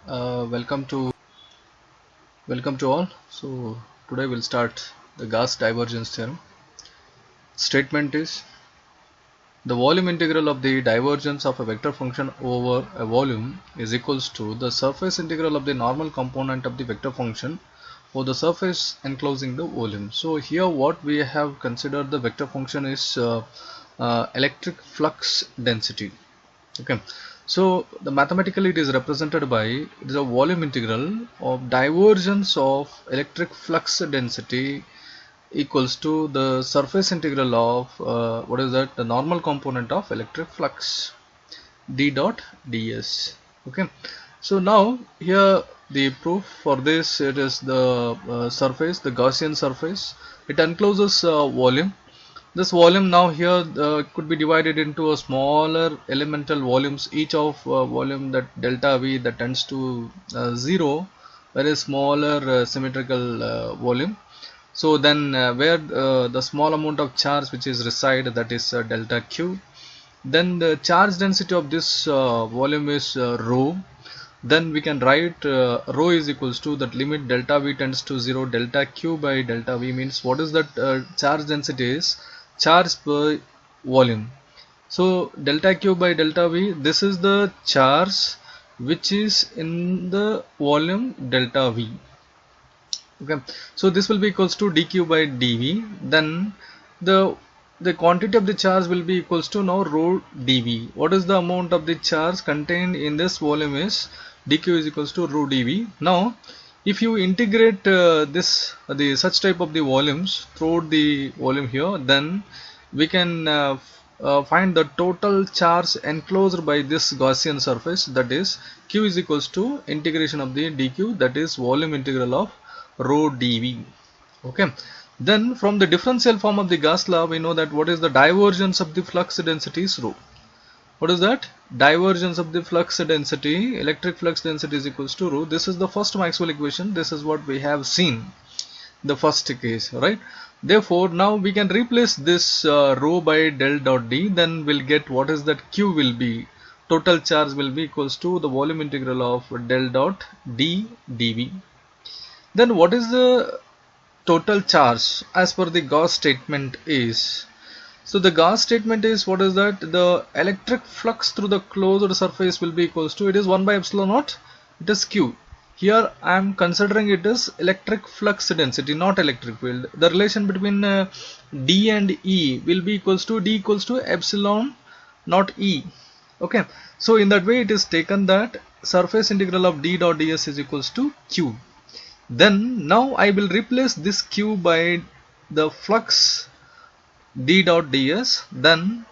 Welcome to all. So today we'll start the Gauss divergence theorem. Statement is the volume integral of the divergence of a vector function over a volume is equals to the surface integral of the normal component of the vector function over the surface enclosing the volume. So here what we have considered the vector function is electric flux density. Okay, so the mathematically it is represented by the volume integral of divergence of electric flux density equals to the surface integral of what is that, the normal component of electric flux d dot ds. Okay, so now here the proof for this, it is the surface, the Gaussian surface. It encloses volume. This volume now here could be divided into a smaller elemental volumes, each of volume that delta V that tends to 0, very smaller symmetrical volume. So then where the small amount of charge which is reside, that is delta Q, then the charge density of this volume is rho. Then we can write rho is equals to that limit delta V tends to 0, delta Q by delta V means what is that charge density is charge per volume. So delta Q by delta V, this is the charge which is in the volume delta V. Okay, so this will be equals to dq by dv. Then the quantity of the charge will be equals to now rho dv. What is the amount of the charge contained in this volume is dq is equals to rho dv. Now if you integrate the such type of the volumes throughout the volume here, then we can find the total charge enclosed by this Gaussian surface, that is q is equals to integration of the dq, that is volume integral of rho dv. Okay, then from the differential form of the Gauss law we know that what is the divergence of the flux density is rho. What is that? Divergence of the flux density, electric flux density is equals to rho. This is the first Maxwell equation. This is what we have seen the first case, right? Therefore now we can replace this rho by del dot d. Then we'll get what is that q will be, total charge will be equals to the volume integral of del dot d dv. Then what is the total charge as per the Gauss statement is? So the Gauss statement is what is that, the electric flux through the closed surface will be equals to, it is 1 by epsilon naught, it is q. Here I am considering it is electric flux density, not electric field. The relation between d and e will be equals to d equals to epsilon not e. Okay, so in that way it is taken that surface integral of d dot ds is equals to q. Then now I will replace this q by the flux d dot ds. Then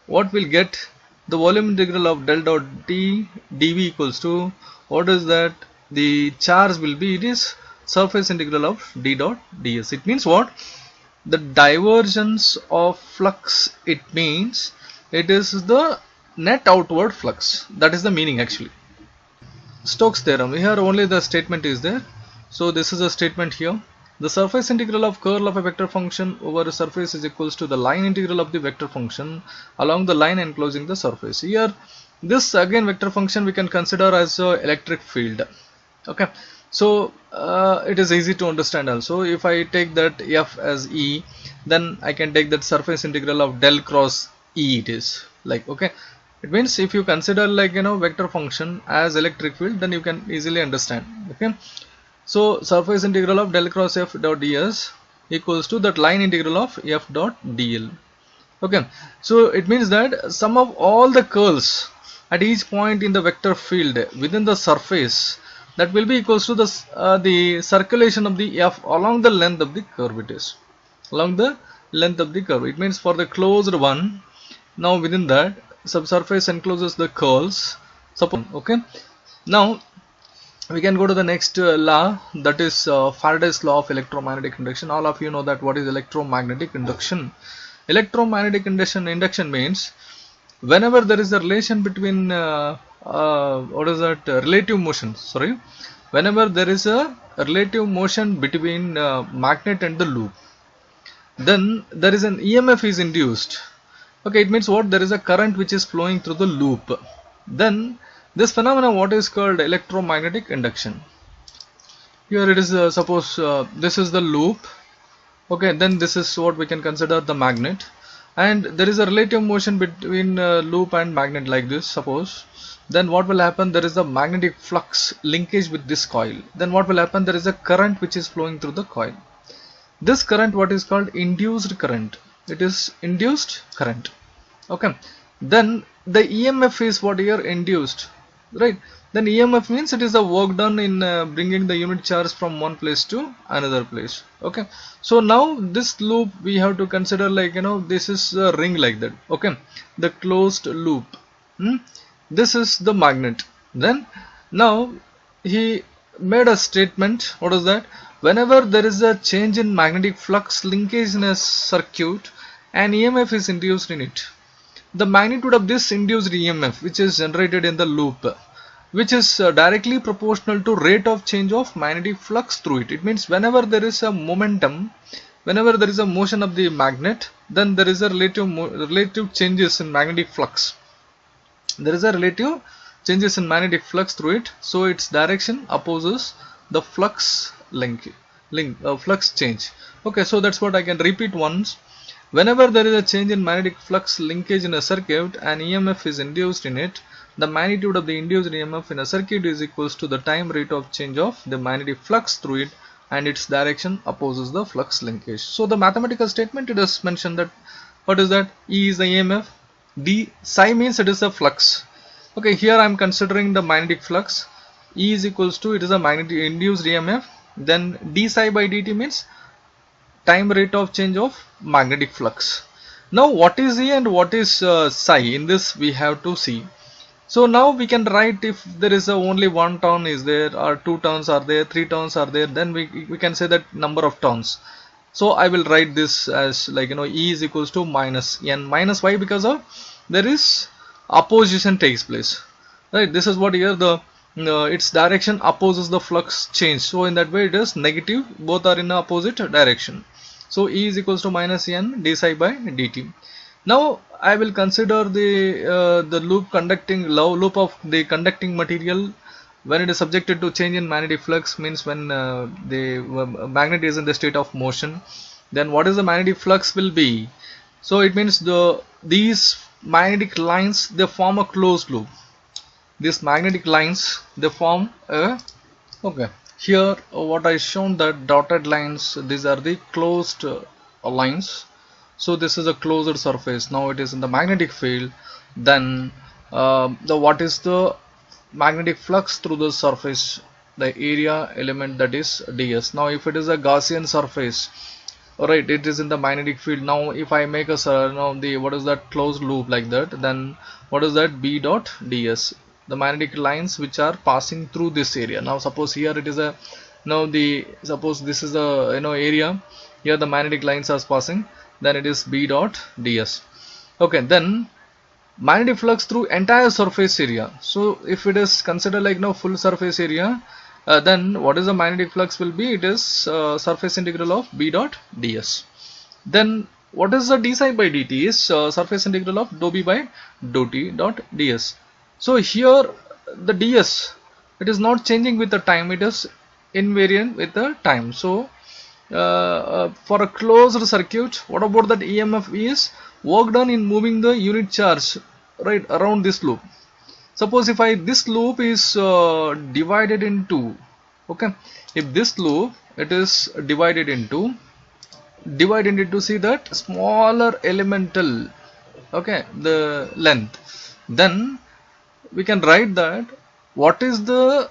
what will get, the volume integral of del dot d dv equals to what is that, the charge will be, it is surface integral of d dot ds. It means what, the divergence of flux, it means it is the net outward flux. That is the meaning actually. Stokes theorem, here only the statement is there. So this is a statement here. The surface integral of curl of a vector function over a surface is equals to the line integral of the vector function along the line enclosing the surface. Here this again vector function we can consider as a electric field. Okay, so it is easy to understand also. If I take that f as E, then I can take that surface integral of del cross E, it is like, okay, it means if you consider like vector function as electric field, then you can easily understand. Okay, so surface integral of del cross f dot ds equals to that line integral of f dot dl. Okay, so it means that sum of all the curls at each point in the vector field within the surface, that will be equals to the circulation of the f along the length of the curve. It is along the length of the curve. It means for the closed one, now within that subsurface encloses the curls. Suppose, okay, now we can go to the next law, that is Faraday's law of electromagnetic induction. All of you know that what is electromagnetic induction. Electromagnetic induction means whenever there is a relation between what is that, relative motion, sorry, whenever there is a relative motion between magnet and the loop, then there is an EMF is induced. Okay, it means what, there is a current which is flowing through the loop. Then This phenomenon what is called electromagnetic induction. Here it is suppose this is the loop. Okay, then this is what we can consider the magnet, and there is a relative motion between loop and magnet like this, suppose. Then what will happen, there is a magnetic flux linkage with this coil. Then what will happen, there is a current which is flowing through the coil. This current what is called induced current. It is induced current. Okay, then the EMF is what here induced, right? Then EMF means it is the work done in bringing the unit charge from one place to another place. Okay, so now this loop we have to consider, like, this is a ring like that. Okay, the closed loop. This is the magnet. Then now he made a statement. What is that? Whenever there is a change in magnetic flux linkage in a circuit, an EMF is induced in it. The magnitude of this induced EMF which is generated in the loop, which is directly proportional to rate of change of magnetic flux through it. It means whenever there is a momentum, whenever there is a motion of the magnet, then there is a relative changes in magnetic flux. There is a relative changes in magnetic flux through it, so its direction opposes the flux flux change. Okay, so that's what I can repeat once. Whenever there is a change in magnetic flux linkage in a circuit, an EMF is induced in it. The magnitude of the induced EMF in a circuit is equals to the time rate of change of the magnetic flux through it, and its direction opposes the flux linkage. So the mathematical statement, it is mentioned that what is that? E is the EMF, d psi means it is a flux. Okay, here I am considering the magnetic flux. E is equals to, it is a magnetic induced EMF. Then d psi by dt means time rate of change of magnetic flux. Now what is E and what is psi? In this we have to see. So now we can write, if there is only one turn is there, or two turns are there, three turns are there, then we can say that number of turns. So I will write this as, like, E is equals to minus n minus y, because of there is opposition takes place, right? This is what here the its direction opposes the flux change, so in that way it is negative, both are in the opposite direction. So E is equals to minus n d psi by dt. Now I will consider the loop of the conducting material when it is subjected to change in magnetic flux, means when the magnet is in the state of motion. Then what is the magnetic flux will be? So it means these magnetic lines, they form a closed loop. These magnetic lines, they form a, okay, here what I shown that dotted lines, these are the closed lines. So this is a closed surface. Now it is in the magnetic field. Then what is the magnetic flux through the surface? The area element, that is ds. Now if it is a Gaussian surface, alright, it is in the magnetic field. Now if I make a what is that closed loop like that, then what is that? B dot ds, the magnetic lines which are passing through this area. Now suppose here it is a, suppose this is the area, here the magnetic lines are passing, then it is B dot ds. Okay, then magnetic flux through entire surface area. So if it is considered like full surface area, then what is the magnetic flux will be? It is surface integral of B dot ds. Then what is the d psi by dt is surface integral of dou b by dou t dot ds. So here the ds, it is not changing with the time, it is invariant with the time. So for a closed circuit, what about that EMF is work done in moving the unit charge right around this loop. Suppose if this loop is divided into, okay, if this loop it is divided into see that smaller elemental, okay, the length, then we can write that what is the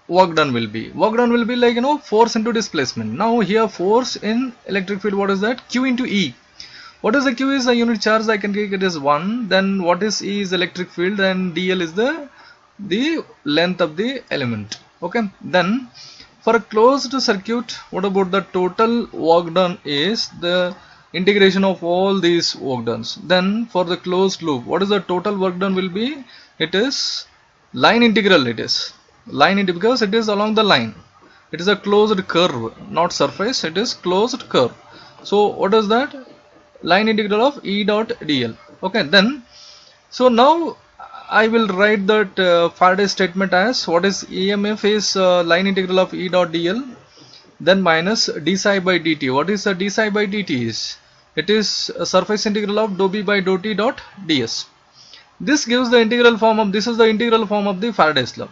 work done will be. Work done will be like force into displacement. Now here force in electric field, what is that? Q into E. What is the Q is the unit charge, I can take it as 1. Then what is E is electric field, and dl is the length of the element. Okay, then for a closed circuit, what about the total work done is the integration of all these work dones. Then for the closed loop, what is the total work done will be? It is line integral, it is line integral, because it is along the line, it is a closed curve, not surface, it is closed curve. So what is that? Line integral of E dot dl. Okay, then so now I will write that Faraday's statement as what is EMF is line integral of E dot dl, then minus d psi by dt. What is the d psi by dt is? It is a surface integral of dou b by dou t dot ds. This gives the integral form of, this is the integral form of the Faraday's law.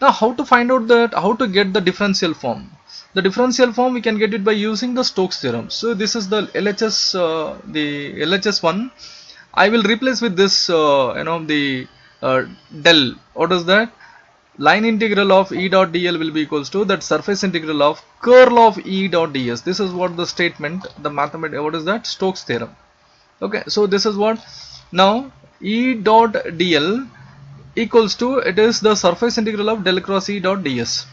Now how to find out that, how to get the differential form? The differential form we can get it by using the Stokes theorem. So this is the LHS one. I will replace with this the del. What is that? Line integral of E dot dl will be equals to that surface integral of curl of E dot ds. This is what the statement, the mathematical, what is that? Stokes theorem. Okay, so this is what now E dot dl equals to, it is the surface integral of del cross E dot ds.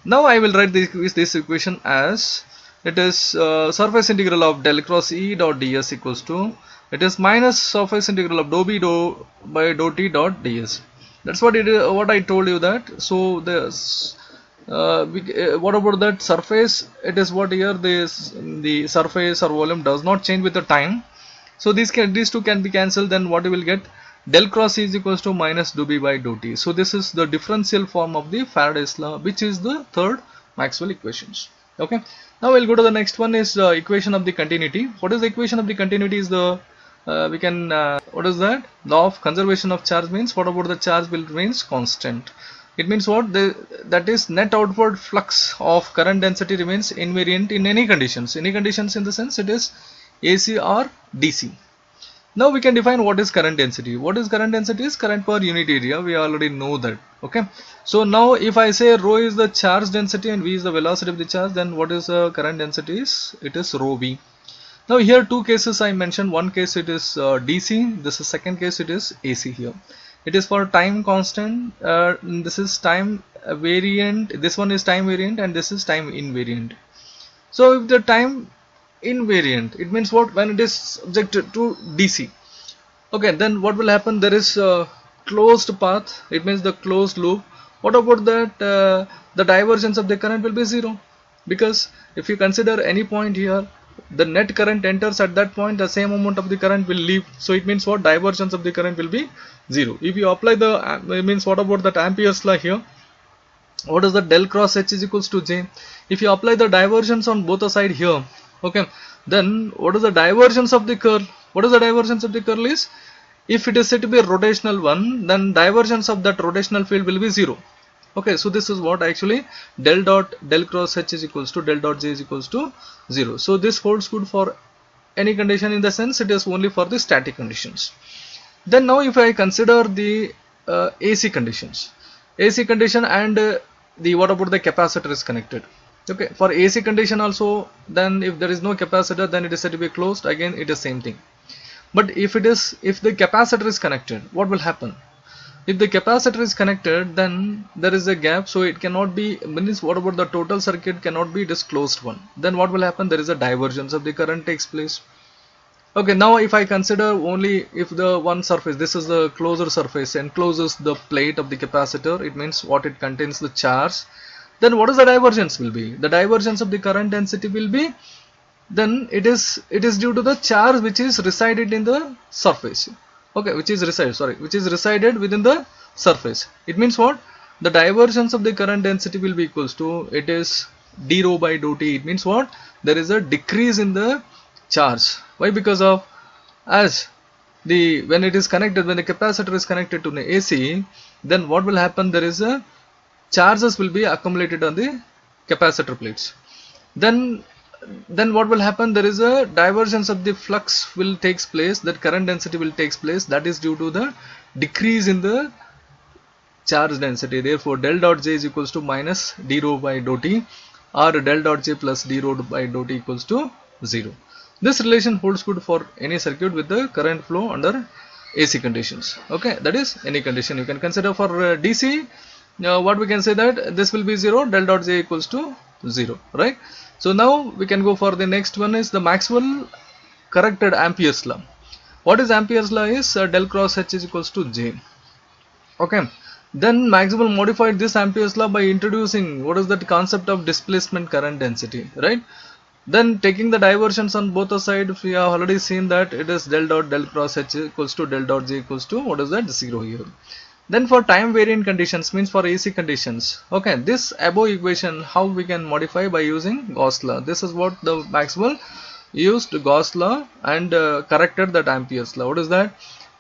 Now I will write this equation as it is surface integral of del cross E dot ds equals to, it is minus surface integral of dou b dou by dou t dot ds. That's what it is, what I told you that. So this what about that surface? It is what here, this the surface or volume does not change with the time. So these two can be cancelled. Then what you will get, del cross E is equals to minus dou b by dou t. So this is the differential form of the Faraday's law, which is the third Maxwell equations. Okay. Now we'll go to the next one, is equation of the continuity. What is the equation of the continuity? Is the what is that? Law of conservation of charge means, what about the charge will remains constant? It means what? That is net outward flux of current density remains invariant in any conditions. Any conditions in the sense it is AC or DC. Now we can define what is current density. What is current density? Is current per unit area. We already know that. Okay. So now if I say rho is the charge density and V is the velocity of the charge, then what is the current density? Is it is rho V. Now here two cases I mentioned. One case it is DC. This is second case it is AC here. It is for time constant. This is time variant. This one is time variant and this is time invariant. So if the time invariant, it means what? When it is subjected to DC. Okay, then what will happen? There is a closed path. It means the closed loop. What about that? The divergence of the current will be zero, because if you consider any point here, the net current enters at that point, the same amount of the current will leave. So it means what? Divergence of the current will be zero. If you apply the, it means what about that Ampere's law here? What is the del cross H is equals to J? If you apply the divergence on both the side here, okay, then what is the divergence of the curl? What is the divergence of the curl is? If it is said to be a rotational one, then divergence of that rotational field will be zero. Okay, so this is what actually del cross H is equals to del dot J is equals to 0. So this holds good for any condition, in the sense it is only for the static conditions. Then now if I consider the AC conditions, AC condition and the what about the capacitor is connected. Okay, for AC condition also, then if there is no capacitor, then it is said to be closed. Again it is same thing. But if the capacitor is connected, what will happen? If the capacitor is connected, then there is a gap, so it cannot be, means what about the total circuit cannot be disclosed one. Then what will happen? There is a divergence of the current takes place. Okay, now if I consider only if the one surface, this is the closer surface, encloses the plate of the capacitor, it means what? It contains the charge. Then what is the divergence will be? The divergence of the current density will be, then it is due to the charge which is resided in the surface. Okay, which is resided within the surface. It means what? The divergence of the current density will be equals to, it is d rho by dou t. It means what? There is a decrease in the charge. Why? Because of, as when it is connected, when the capacitor is connected to the AC, then what will happen? There is a charges will be accumulated on the capacitor plates. Then what will happen? There is a divergence of the flux will takes place, that current density will takes place, that is due to the decrease in the charge density. Therefore del dot J is equals to minus d rho by dou t, or del dot J plus d rho by dou t equals to 0. This relation holds good for any circuit with the current flow under AC conditions. Okay, that is any condition you can consider. For DC, what we can say, that this will be 0, del dot J equals to 0, right? So now we can go for the next one, is the Maxwell corrected Ampere's law. What is Ampere's law? Is del cross H is equals to J. Okay, then Maxwell modified this Ampere's law by introducing what is that concept of displacement current density, right? Then taking the divergence on both the sides, we have already seen that it is del dot del cross H equals to del dot J equals to, what is that, 0 here. Then for time variant conditions, means for AC conditions, okay, this above equation, how we can modify by using Gauss law. This is what the Maxwell used, Gauss law, and corrected that Ampere's law. What is that?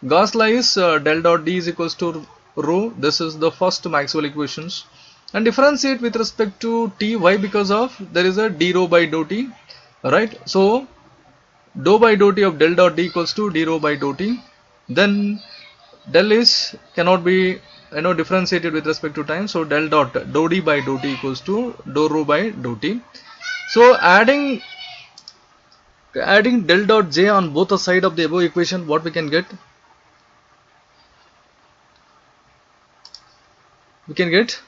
Gauss law is del dot D is equals to rho. This is the first Maxwell equations, and differentiate with respect to T. Why? Because of there is a d rho by dou T, right? So dou by dou T of del dot D equals to d rho by dou T. Then del is cannot be differentiated with respect to time, so del dot dou D by dou T equals to dou rho by dou T. So adding del dot J on both the side of the above equation, what we can get? We can get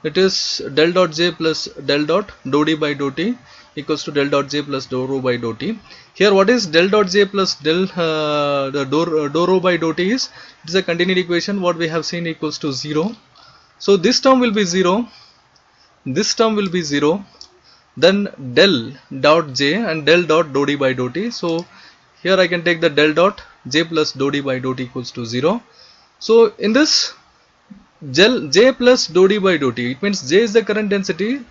it is del dot J plus del dot dou D by dou T equals to del dot J plus dou rho by dou T. Here what is del dot J plus dou rho by dou T is, it is a continued equation. What we have seen equals to 0. So this term will be 0, this term will be 0, then del dot J and del dot dou D by dou T. So here I can take the del dot J plus dou D by dou T equals to 0. So in this J plus dou D by dou T, it means J is the current density.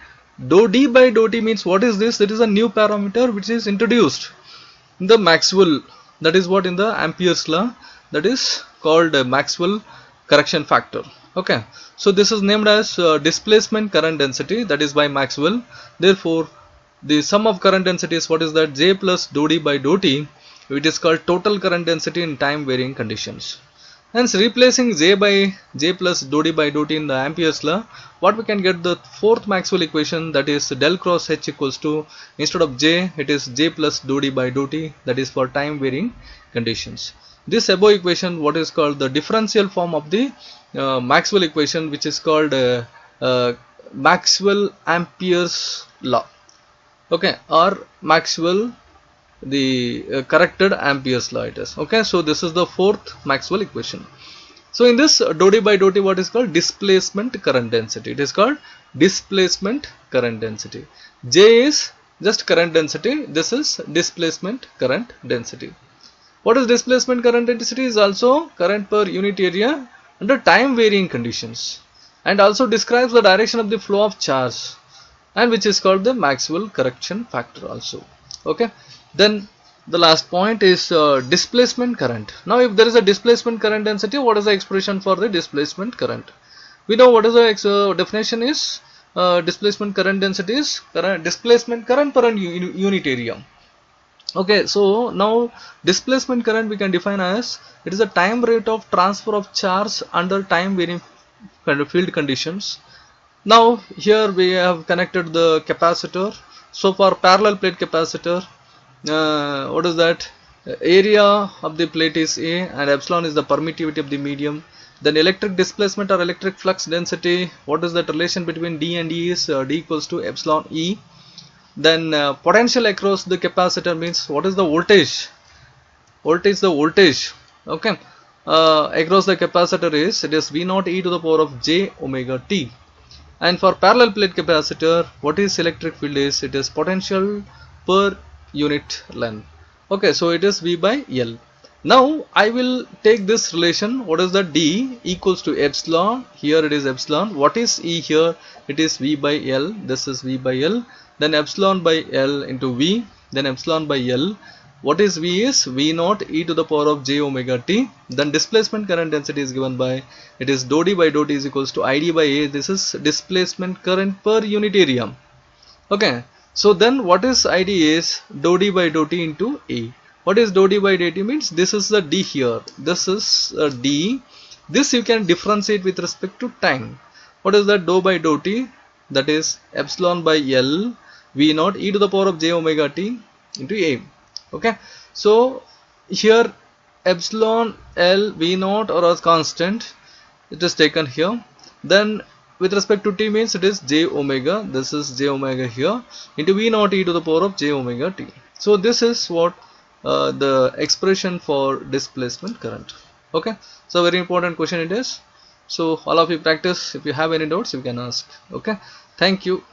Dou D by dou T means what is this? It is a new parameter which is introduced in the Maxwell. That is what in the Ampere's law, that is called Maxwell correction factor. Okay, so this is named as displacement current density, that is by Maxwell. Therefore the sum of current density is what is that? J plus dou D by dou T. It is called total current density in time varying conditions. Hence replacing J plus dou D by dou T in the Ampere's law, what we can get? The fourth Maxwell equation, that is del cross H equals to, instead of J it is J plus dou D by dou T, that is for time varying conditions. This above equation, what is called the differential form of the Maxwell equation, which is called Maxwell Ampere's law, okay, or Maxwell the corrected Ampere's law it is. Okay, so this is the fourth Maxwell equation. So in this dou D by dou T, what is called displacement current density. It is called displacement current density. J is just current density, this is displacement current density. What is displacement current density? Is also current per unit area under time varying conditions, and also describes the direction of the flow of charge, and which is called the Maxwell correction factor also. Okay, then the last point is displacement current. Now if there is a displacement current density, what is the expression for the displacement current? We know what is the definition is. Displacement current density is displacement current per unit area. Okay, so now displacement current we can define as, it is a time rate of transfer of charge under time varying field conditions. Now here we have connected the capacitor. So for parallel plate capacitor, what is that? Area of the plate is A and epsilon is the permittivity of the medium. Then electric displacement or electric flux density, what is that relation between D and E is D equals to epsilon E. Then potential across the capacitor means what is the voltage? The voltage, okay, across the capacitor is, it is V naught e to the power of j omega t. And for parallel plate capacitor, what is electric field is, it is potential per unit length. Okay, so it is V by L. Now I will take this relation, what is the D equals to epsilon, here it is epsilon, what is E here, it is V by L, this is V by L, then epsilon by L into V, then epsilon by L, what is V is V naught e to the power of j omega t, then displacement current density is given by, it is dou D by dou T is equals to ID by A, this is displacement current per unit area. Okay, so then what is ID is dou D by dou T into A. What is dou D by dou T means, this is the D here, this is D, this you can differentiate with respect to time. What is that? Dou by dou T, that is epsilon by L V naught e to the power of j omega t into A. Okay, so here epsilon L V naught or as constant, it is taken here. Then with respect to t means it is j omega, this is j omega here into V naught e to the power of j omega t. So this is what the expression for displacement current. Okay, so very important question it is. So all of you practice. If you have any doubts you can ask. Okay, thank you.